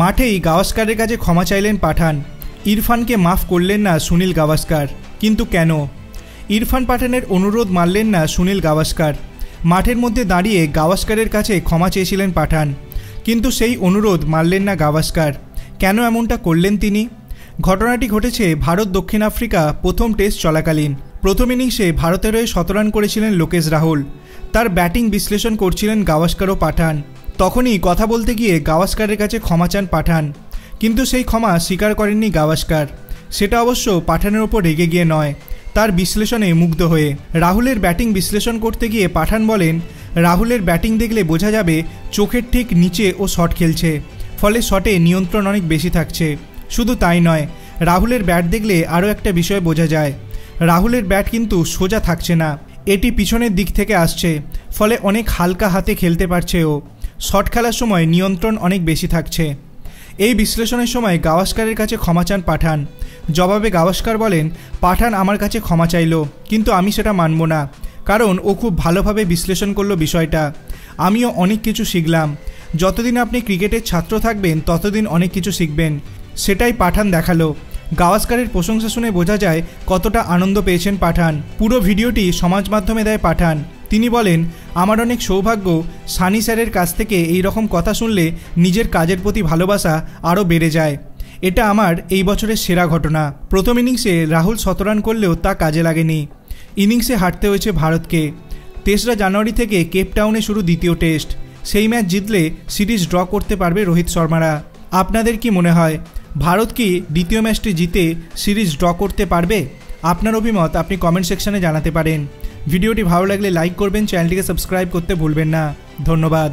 মাঠেই গাভাস্কারের কাছে ক্ষমা চাইলেন পাঠান। ইরফানকে মাফ করলেন না সুনীল গাভাস্কার। কিন্তু কেন? ইরফান পাঠানের অনুরোধ মানলেন না সুনীল গাভাস্কার। মাঠের মধ্যে দাঁড়িয়ে গাভাস্কারের কাছে ক্ষমা চেয়েছিলেন পাঠান, কিন্তু সেই অনুরোধ মানলেন না গাভাস্কার। কেন এমনটা করলেন তিনি? ঘটনাটি ঘটেছে ভারত দক্ষিণ আফ্রিকা প্রথম টেস্ট চলাকালীন। প্রথম ইনিংসে ভারতের হয়ে 17 রান করেছিলেন লোকেশ রাহুল। তার ব্যাটিং বিশ্লেষণ করছিলেন গাভাস্কার ও পাঠান। তখনই কথা বলতে গিয়ে গাভাস্কারের কাছে ক্ষমা চান পাঠান, কিন্তু সেই ক্ষমা স্বীকার করেননি গাভাস্কার। সেটা অবশ্য পাঠানের ওপর রেগে গিয়ে নয়, তার বিশ্লেষণে মুগ্ধ হয়ে। রাহুলের ব্যাটিং বিশ্লেষণ করতে গিয়ে পাঠান বলেন, রাহুলের ব্যাটিং দেখলে বোঝা যাবে চোখের ঠিক নিচে ও শট খেলছে, ফলে শটে নিয়ন্ত্রণ অনেক বেশি থাকছে। শুধু তাই নয়, রাহুলের ব্যাট দেখলে আরও একটা বিষয় বোঝা যায়, রাহুলের ব্যাট কিন্তু সোজা থাকছে না, এটি পিছনের দিক থেকে আসছে, ফলে অনেক হালকা হাতে খেলতে পারছে ও। শট খেলার সময় নিয়ন্ত্রণ অনেক বেশি থাকছে। এই বিশ্লেষণের সময় গাভাস্কারের কাছে ক্ষমা চান পাঠান। জবাবে গাভাস্কার বলেন, পাঠান আমার কাছে ক্ষমা চাইল, কিন্তু আমি সেটা মানব না, কারণ ও খুব ভালোভাবে বিশ্লেষণ করলো বিষয়টা। আমিও অনেক কিছু শিখলাম। যতদিন আপনি ক্রিকেটের ছাত্র থাকবেন ততদিন অনেক কিছু শিখবেন, সেটাই পাঠান দেখালো। গাভাস্কারের প্রশংসা শুনে বোঝা যায় কতটা আনন্দ পেয়েছেন পাঠান। পুরো ভিডিওটি সমাজ মাধ্যমে দেয় পাঠান। তিনি বলেন, আমার অনেক সৌভাগ্য, সানি স্যারের কাছ থেকে এই রকম কথা শুনলে নিজের কাজের প্রতি ভালোবাসা আরও বেড়ে যায়। এটা আমার এই বছরের সেরা ঘটনা। প্রথম ইনিংসে রাহুল 17 রান করলেও তা কাজে লাগেনি। ইনিংসে হারতে হয়েছে ভারতকে। 3রা জানুয়ারি থেকে কেপটাউনে শুরু দ্বিতীয় টেস্ট। সেই ম্যাচ জিতলে সিরিজ ড্র করতে পারবে রোহিত শর্মারা। আপনাদের কি মনে হয়, ভারত কি দ্বিতীয় ম্যাচটি জিতে সিরিজ ড্র করতে পারবে? আপনার অভিমত আপনি কমেন্ট সেকশনে জানাতে পারেন। ভিডিওটি ভালো লাগলে লাইক করবেন, চ্যানেলটিকে সাবস্ক্রাইব করতে ভুলবেন না। ধন্যবাদ।